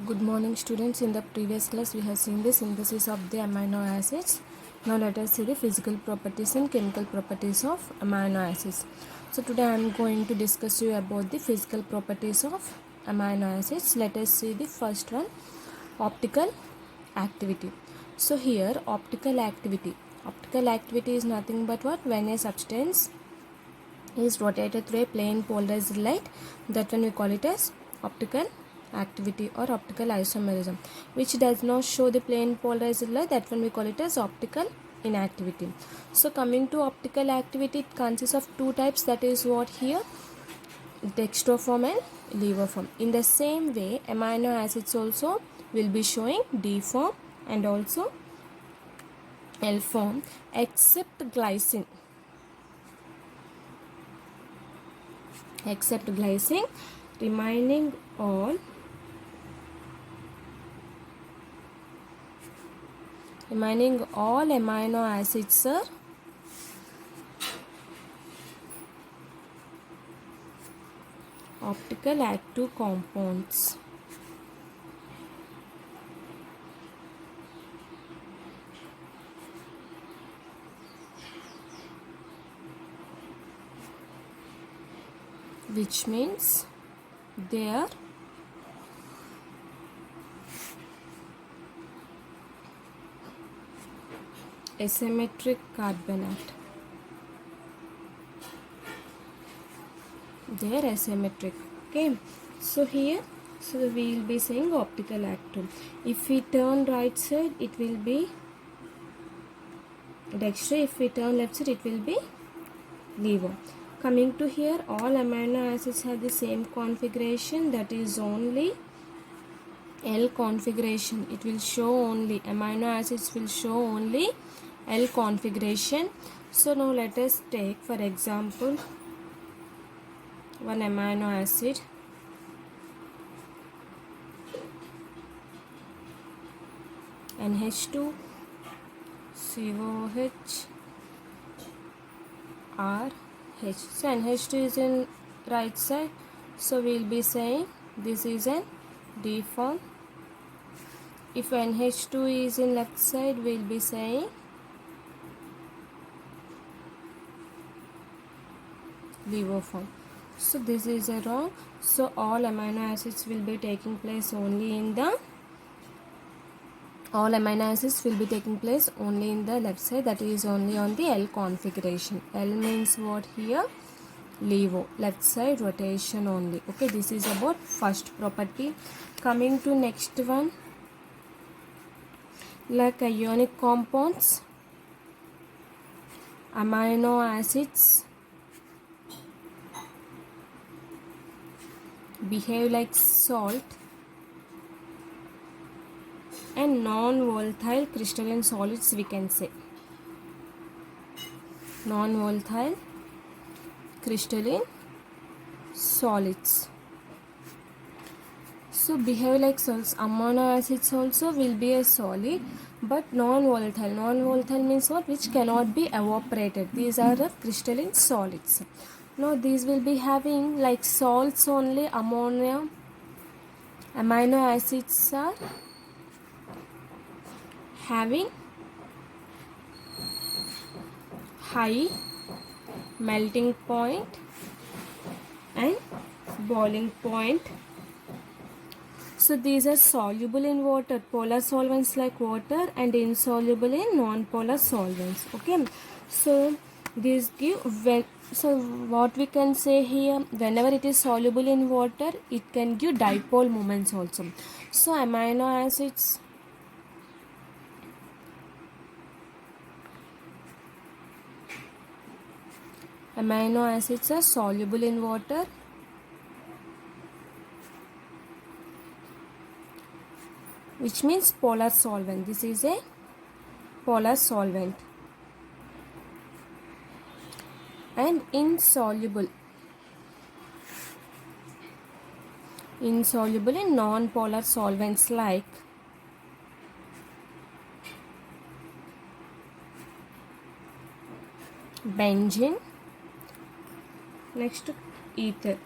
Good morning students. In the previous class we have seen the synthesis of the amino acids. Now let us see the physical properties and chemical properties of amino acids. So today I am going to discuss you about the physical properties of amino acids. Let us see the first one, optical activity. So here optical activity is nothing but what? When a substance is rotated through a plane polarized light, that one we call it as optical activity or optical isomerism. Which does not show the plane polarized light, that one we call it as optical inactivity. So coming to optical activity, it consists of two types, that is what here, dextroform and levoform. In the same way, amino acids also will be showing D form and also L form, except glycine. Remaining all amino acids are optical active compounds. Which means they are asymmetric carbonate. They are asymmetric. Okay. So here, we will be saying optical active. If we turn right side, it will be dextro. If we turn left side, it will be levo. Coming to here, all amino acids have the same configuration, that is only L configuration. It will show only, amino acids will show only L configuration. So now let us take for example one amino acid, NH2 COH RH. So NH2 is in right side, so we will be saying this is an D form. If NH2 is in left side, we will be saying LEVO form. So this is a wrong. So all amino acids will be taking place only in the left side, that is only on the L configuration. L means what here? LEVO, left side rotation only. Okay, this is about first property. Coming to next one, like ionic compounds, amino acids behave like salt and non-volatile crystalline solids, we can say. Non-volatile crystalline solids. So behave like salts. Amino acids also will be a solid, but non-volatile. Non-volatile means what? Which cannot be evaporated. These are the crystalline solids. Now these will be having like salts only. Ammonia, amino acids are having high melting point and boiling point. So these are soluble in water, polar solvents like water, and insoluble in non-polar solvents. Okay, so these give what we can say here, whenever it is soluble in water, it can give dipole moments also. So amino acids are soluble in water, which means polar solvent. This is a polar solvent. And insoluble in non-polar solvents like benzene, next ether.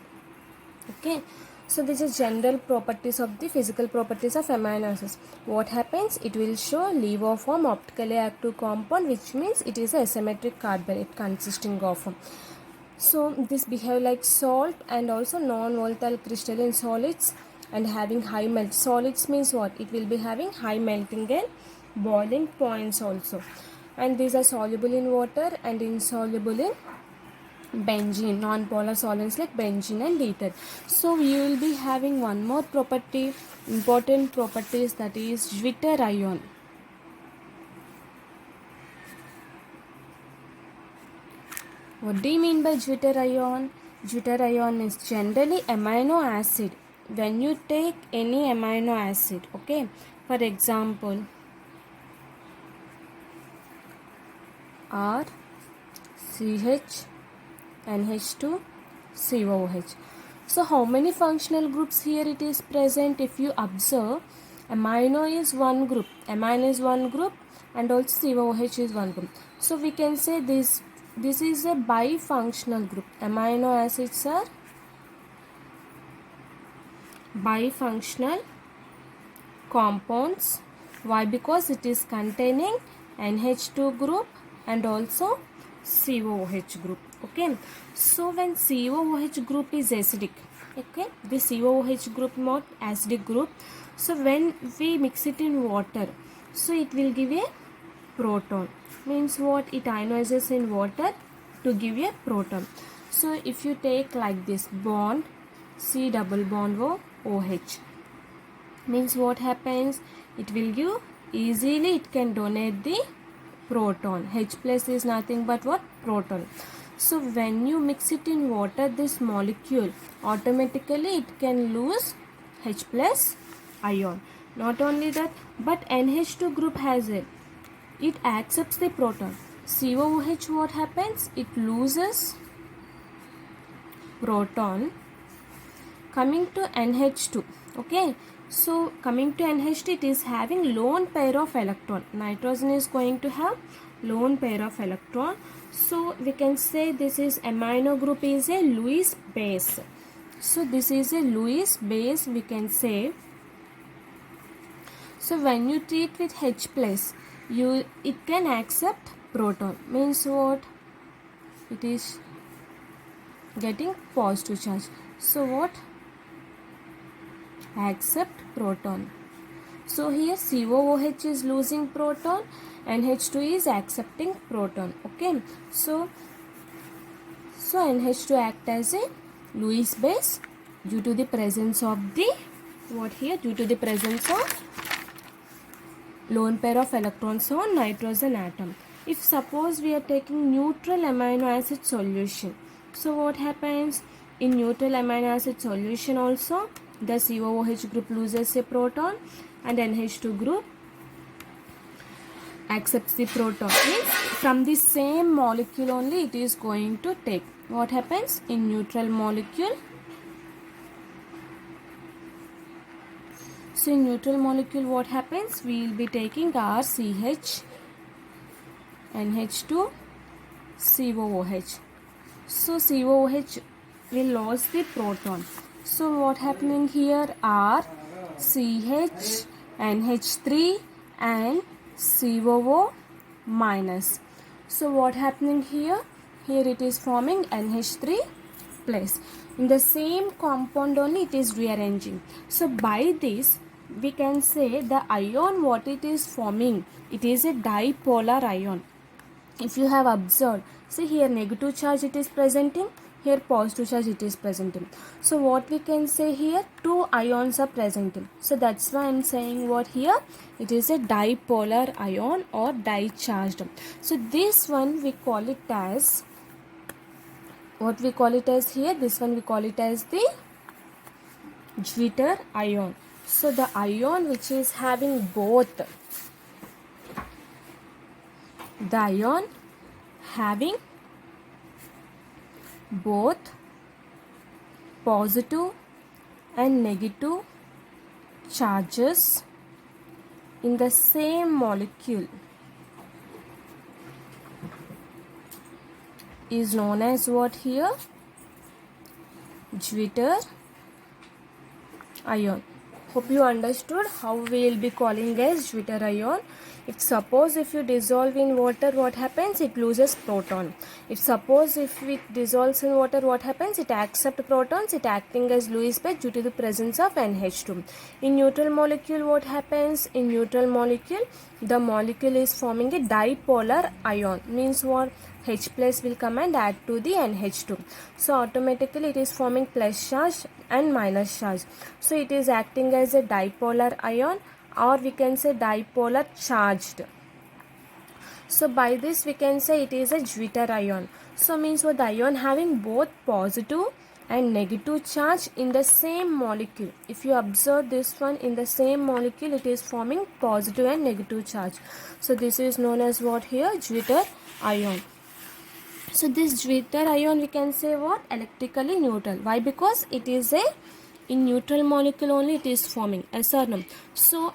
Okay, So this is general properties of the physical properties of amino acids. What happens? It will show LEVO form, optically active compound, which means it is a asymmetric carbonate consisting of. So this behave like salt and also non-volatile crystalline solids and having high melt. Solids means what? It will be having high melting and boiling points also. And these are soluble in water and insoluble in benzene, non-polar solvents like benzene and ether. So we will be having one more property, important properties, that is Zwitter ion. What do you mean by Zwitter ion? Zwitter ion is generally amino acid. When you take any amino acid, okay, for example, R, CH, NH2, COOH. So how many functional groups here it is present? If you observe, amino is one group, amine is one group, and also COOH is one group. So we can say this is a bifunctional group. Amino acids are bifunctional compounds. Why? Because it is containing NH2 group and also COOH group. Okay, so when COOH group is acidic, okay, the COOH group not acidic group, so when we mix it in water, so it will give a proton. Means what? It ionizes in water to give a proton. So if you take like this bond, C double bond O, OH, means what happens? It will give easily, it can donate the proton. H plus is nothing but what? Proton. So when you mix it in water, this molecule automatically it can lose H plus ion. Not only that, but NH2 group has it accepts the proton. COOH, what happens? It loses proton. Coming to NH2, okay, so coming to NH2, it is having lone pair of electron. Nitrogen is going to have lone pair of electron. So we can say this is amino group is a Lewis base. So this is a Lewis base, we can say. So when you treat with H plus, it can accept proton. Means what? It is getting positive charge. So what? Accept proton. So here COOH is losing proton, NH2 is accepting proton. Okay, so NH2 act as a Lewis base due to the presence of the due to the presence of lone pair of electrons on nitrogen atom. If suppose we are taking neutral amino acid solution, so what happens? In neutral amino acid solution also, the COOH group loses a proton and NH2 group accepts the proton. Means from the same molecule only it is going to take. What happens in neutral molecule? So in neutral molecule what happens? We will be taking RCH, NH2, COOH. So COOH will lose the proton. So what happening here? R, CH, NH3 and COO minus. So what happening here? Here it is forming NH3 plus. In the same compound only it is rearranging. So by this we can say the ion what it is forming, it is a dipolar ion. If you have observed, see here negative charge it is presenting, here positive charge it is presenting. So what we can say here, two ions are presenting. So that's why I am saying what here, it is a dipolar ion or di-charged. So this one we call it as, what we call it as here, this one we call it as the Zwitter ion. So the ion which is having both, the ion having both positive and negative charges in the same molecule is known as what here? Zwitter ion. Hope you understood how we will be calling as Jupiter ion. If suppose if you dissolve in water, what happens? It loses proton. If it dissolves in water, what happens? It accepts protons. It acting as Lewis pair due to the presence of NH2. In neutral molecule, what happens? In neutral molecule, the molecule is forming a dipolar ion. Means what? H plus will come and add to the NH2. So automatically it is forming plus charge and minus charge. So it is acting as a dipolar ion, or we can say dipolar charged. So by this we can say it is a Jupiter ion. So means what, the ion having both positive and negative charge in the same molecule. If you observe this one, in the same molecule it is forming positive and negative charge. So this is known as what here? Jupiter ion. So this Jupiter ion we can say what? Electrically neutral. Why? Because it is in neutral molecule only it is forming. Yes or no? So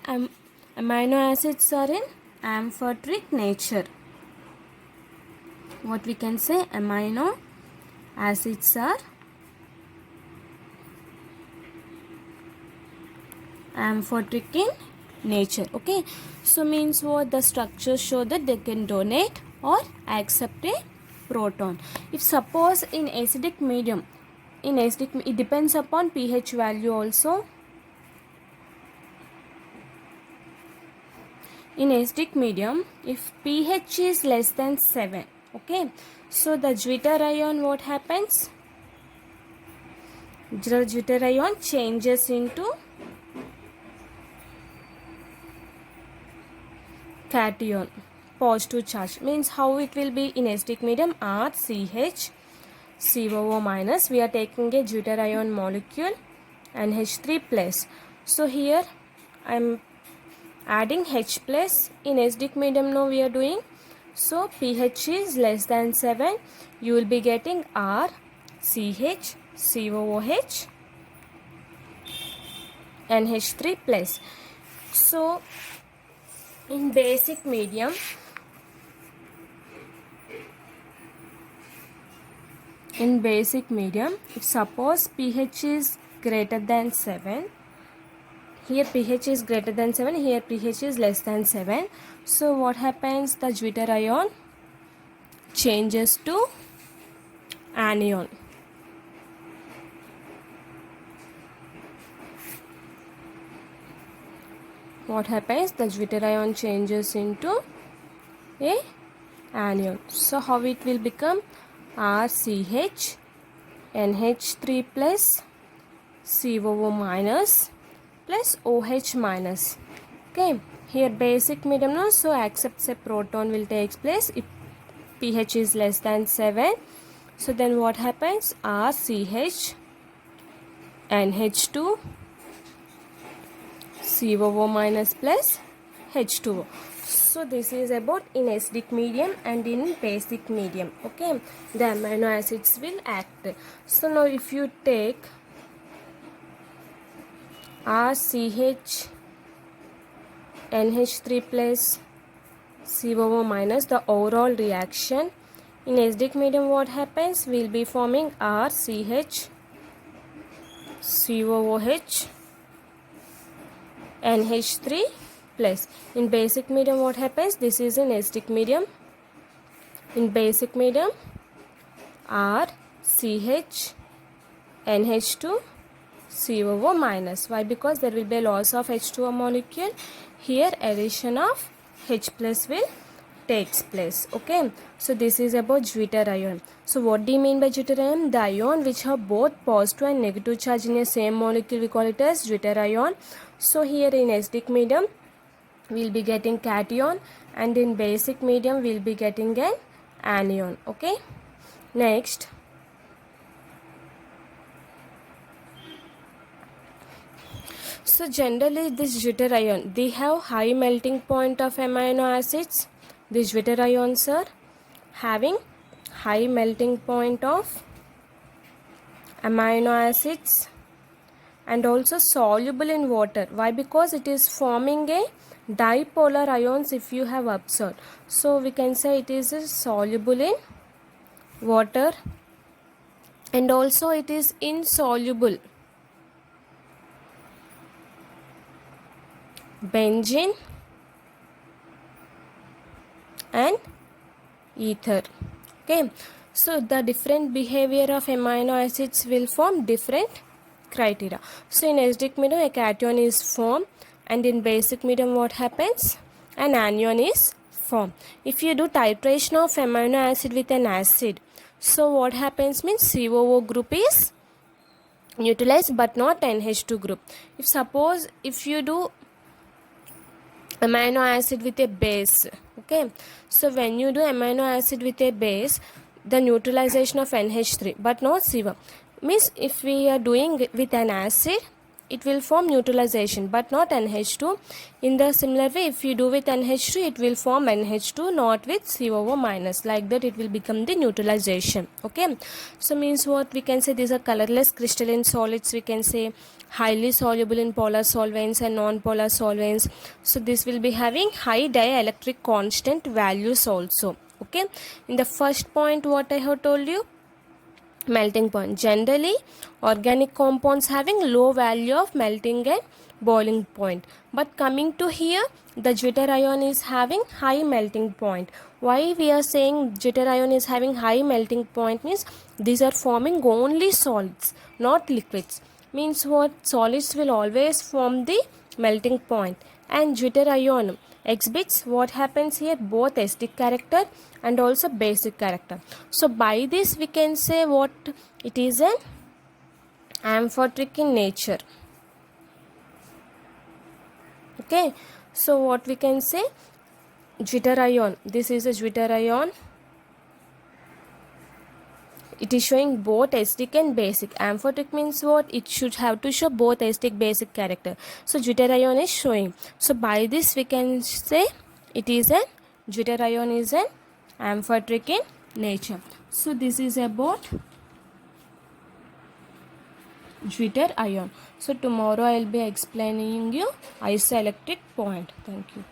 amino acids are in amphoteric nature. What we can say? Amino acids are amphoteric in nature. Okay. So means what? The structures show that they can donate or accept a proton. If suppose in acidic medium, it depends upon pH value also. In acidic medium, if pH is less than 7, okay, so the Jupiter ion, what happens? The Jupiter ion changes into cation, positive charge. Means how it will be in acidic medium? RCH COO minus. We are taking a Jupiter ion molecule and H3 plus. So here I am adding H plus. In acidic medium now we are doing. So pH is less than 7. You will be getting RCH COOH and H3 plus. So in basic medium, if suppose pH is greater than 7, here pH is greater than 7, here pH is less than 7. So what happens? The Jupiter ion changes to anion. What happens? The Jupiter ion changes into a anion. So how it will become? RCH NH3 plus COO minus plus OH minus. Okay, here basic medium no, so accepts a proton will take place if pH is less than 7. So then what happens? RCH NH2 COO minus plus H2O. So this is about in acidic medium and in basic medium. Okay, the amino acids will act. So now if you take RCH NH3 plus COO minus, the overall reaction in acidic medium, what happens? We will be forming RCH COOH NH3 plus. In basic medium, what happens? This is in acidic medium. In basic medium, RCH NH2 COO minus. Why? Because there will be a loss of H2O molecule. Here addition of H plus will takes place. Okay, so this is about Jupiter ion. So what do you mean by Jupiter ion? The ion which have both positive and negative charge in a same molecule, we call it as Jupiter ion. So here in acidic medium we will be getting cation, and in basic medium we will be getting an anion. Okay, next, so generally this Jupiter ion, they have high melting point of amino acids. These Jupiter ions are having high melting point of amino acids and also soluble in water. Why? Because it is forming a dipolar ions if you have observed. So we can say it is soluble in water and also it is insoluble benzene and ether. Okay, so the different behavior of amino acids will form different criteria. So in acidic medium a cation is formed, and in basic medium what happens? An anion is formed. If you do titration of amino acid with an acid, so what happens means COO group is neutralized but not NH2 group. If you do amino acid with a base, okay, so when you do amino acid with a base, the neutralization of NH3 but not CO means if we are doing with an acid, it will form neutralization but not NH2. In the similar way, if you do with NH3, it will form NH2 not with COO minus. Like that it will become the neutralization. Okay, so means what we can say, these are colorless crystalline solids, we can say highly soluble in polar solvents and non-polar solvents. So this will be having high dielectric constant values also. Okay, in the first point what I have told you, melting point, generally organic compounds having low value of melting and boiling point, but coming to here the jitter ion is having high melting point. Why we are saying jitter ion is having high melting point means these are forming only solids not liquids. Means what, solids will always form the melting point, and jitter ion exhibits what happens here, both acidic character and also basic character. So by this we can say what it is, an amphoteric in nature. Okay, so what we can say, jitter ion, this is a jitter ion, it is showing both acidic and basic. Amphoteric means what, it should have to show both acidic basic character. So jitter ion is showing, so by this we can say it is an jitter ion is an amphoteric in nature. So this is about jitter ion. So tomorrow I will be explaining you isoelectric point. Thank you.